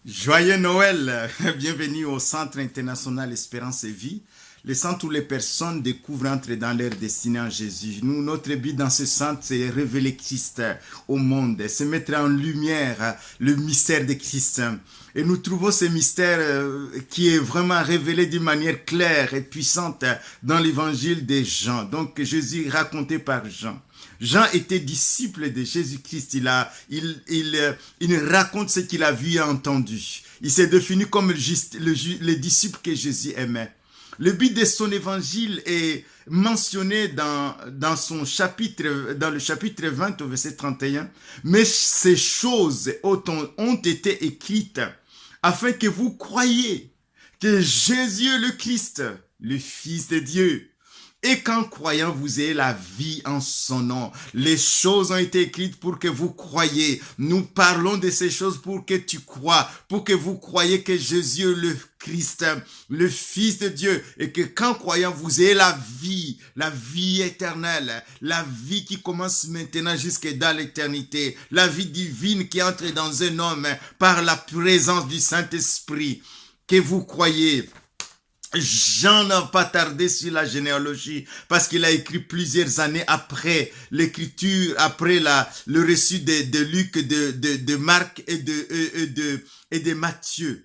Joyeux Noël, bienvenue au Centre international Espérance et Vie, le centre où les personnes découvrent, entrent dans leur destinée en Jésus. Nous, notre but dans ce centre, c'est révéler Christ au monde, c'est mettre en lumière le mystère de Christ. Et nous trouvons ce mystère qui est vraiment révélé d'une manière claire et puissante dans l'évangile de Jean. Donc Jésus raconté par Jean. Jean était disciple de Jésus-Christ. Il raconte ce qu'il a vu et entendu. Il s'est défini comme le disciple que Jésus aimait. Le but de son évangile est mentionné dans son chapitre, dans le chapitre 20 au verset 31. Mais ces choses ont été écrites afin que vous croyiez que Jésus est le Christ, le Fils de Dieu. Et qu'en croyant, vous ayez la vie en son nom. Les choses ont été écrites pour que vous croyiez. Nous parlons de ces choses pour que tu crois, pour que vous croyiez que Jésus est le Christ, le Fils de Dieu, et que qu'en croyant, vous ayez la vie éternelle, la vie qui commence maintenant jusque dans l'éternité, la vie divine qui entre dans un homme par la présence du Saint-Esprit, que vous croyez. Jean n'a pas tardé sur la généalogie parce qu'il a écrit plusieurs années après l'écriture, après le récit de Luc, de Marc et de Matthieu.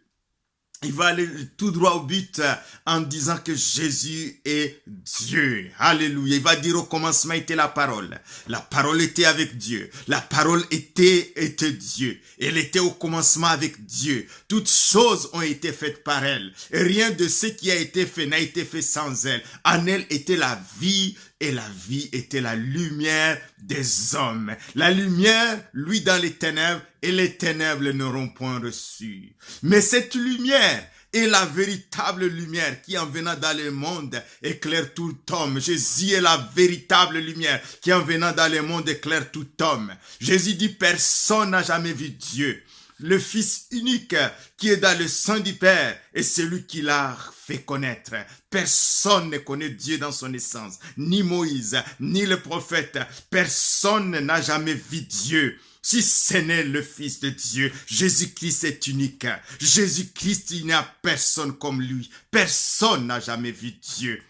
Il va aller tout droit au but en disant que Jésus est Dieu. Alléluia. Il va dire au commencement était la parole. La parole était avec Dieu. La parole était Dieu. Elle était au commencement avec Dieu. Toutes choses ont été faites par elle. Et rien de ce qui a été fait n'a été fait sans elle. En elle était la vie. Et la vie était la lumière des hommes. La lumière, lui, dans les ténèbres, et les ténèbres n'auront point reçu. Mais cette lumière est la véritable lumière qui, en venant dans le monde, éclaire tout homme. Jésus est la véritable lumière qui, en venant dans le monde, éclaire tout homme. Jésus dit, personne n'a jamais vu Dieu. Le Fils unique qui est dans le sein du Père est celui qui l'a fait connaître. Personne ne connaît Dieu dans son essence, ni Moïse, ni le prophète. Personne n'a jamais vu Dieu. Si ce n'est le Fils de Dieu, Jésus-Christ est unique. Jésus-Christ, il n'y a personne comme lui. Personne n'a jamais vu Dieu.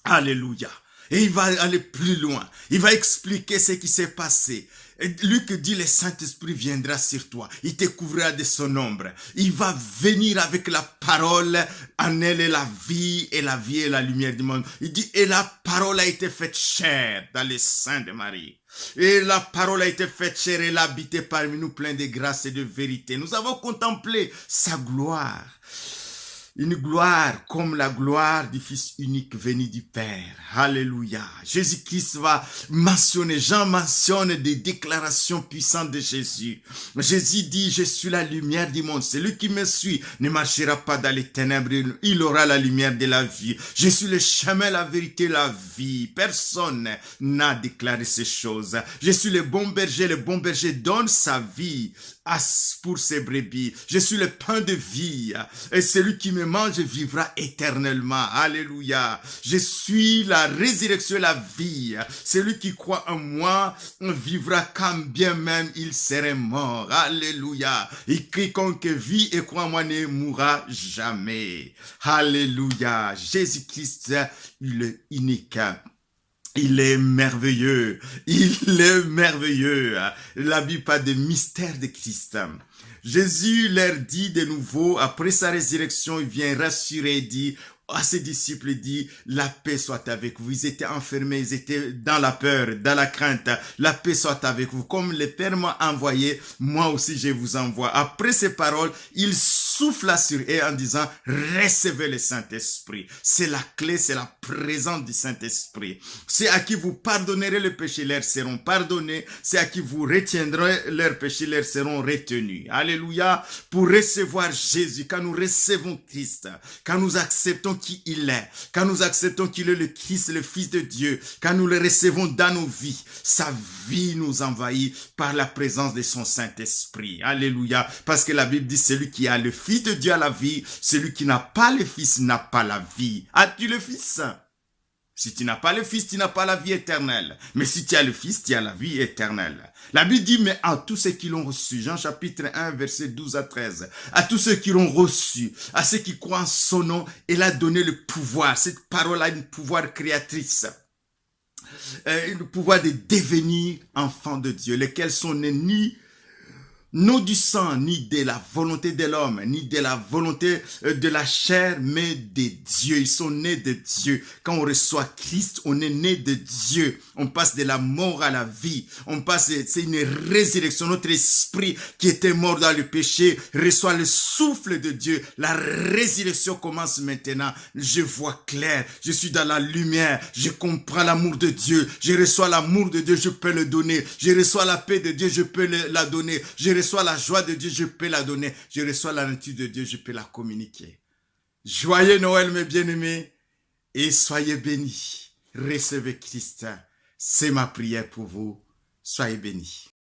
Alléluia. Et il va aller plus loin. Il va expliquer ce qui s'est passé. Et Luc dit, le Saint-Esprit viendra sur toi. Il te couvrira de son ombre. Il va venir avec la parole. En elle est la vie, et la vie est la lumière du monde. Il dit, et la parole a été faite chair dans le sein de Marie. Et la parole a été faite chair, et elle a habité parmi nous plein de grâce et de vérité. Nous avons contemplé sa gloire. Une gloire comme la gloire du Fils unique venu du Père. Alléluia. Jésus-Christ va mentionner, Jean mentionne des déclarations puissantes de Jésus. Jésus dit, je suis la lumière du monde. Celui qui me suit ne marchera pas dans les ténèbres, il aura la lumière de la vie. Je suis le chemin, la vérité, la vie. Personne n'a déclaré ces choses. Je suis le bon berger donne sa vie pour ses brebis. Je suis le pain de vie. Et celui qui me mange vivra éternellement. Alléluia. Je suis la résurrection et la vie. Celui qui croit en moi vivra quand bien même il serait mort. Alléluia. Et quiconque vit et croit en moi ne mourra jamais. Alléluia. Jésus-Christ, il est unique. Il est merveilleux. Il est merveilleux. La Bible parle de mystère de Christ. Jésus leur dit de nouveau, après sa résurrection, il vient rassurer et dit à ses disciples, il dit, la paix soit avec vous. Ils étaient enfermés, ils étaient dans la peur, dans la crainte. La paix soit avec vous. Comme le Père m'a envoyé, moi aussi je vous envoie. Après ces paroles, il souffla sur eux en disant, recevez le Saint-Esprit. C'est la clé, c'est la présence du Saint-Esprit. C'est à qui vous pardonnerez le péché, leur seront pardonnés. C'est à qui vous retiendrez leurs péchés, leur seront retenus. Alléluia. Pour recevoir Jésus, quand nous recevons Christ, quand nous acceptons qui il est, quand nous acceptons qu'il est le Christ, le Fils de Dieu, quand nous le recevons dans nos vies, sa vie nous envahit par la présence de son Saint-Esprit. Alléluia. Parce que la Bible dit, celui qui a le Fils de Dieu a la vie, celui qui n'a pas le Fils n'a pas la vie. As-tu le Fils? Si tu n'as pas le Fils, tu n'as pas la vie éternelle. Mais si tu as le Fils, tu as la vie éternelle. La Bible dit, mais à tous ceux qui l'ont reçu, Jean chapitre 1, verset 12 à 13, à tous ceux qui l'ont reçu, à ceux qui croient en son nom, il a donné le pouvoir. Cette parole a un pouvoir créatrice. Le pouvoir de devenir enfants de Dieu, lesquels sont nés ni non du sang, ni de la volonté de l'homme, ni de la volonté de la chair, mais de Dieu. Ils sont nés de Dieu. Quand on reçoit Christ, on est né de Dieu. On passe de la mort à la vie. C'est une résurrection. Notre esprit qui était mort dans le péché reçoit le souffle de Dieu. La résurrection commence maintenant. Je vois clair. Je suis dans la lumière. Je comprends l'amour de Dieu. Je reçois l'amour de Dieu, je peux le donner. Je reçois la paix de Dieu, je peux la donner. Je reçois la joie de Dieu, je peux la donner. Je reçois la nature de Dieu, je peux la communiquer. Joyeux Noël, mes bien-aimés, et soyez bénis. Recevez Christ. C'est ma prière pour vous. Soyez bénis.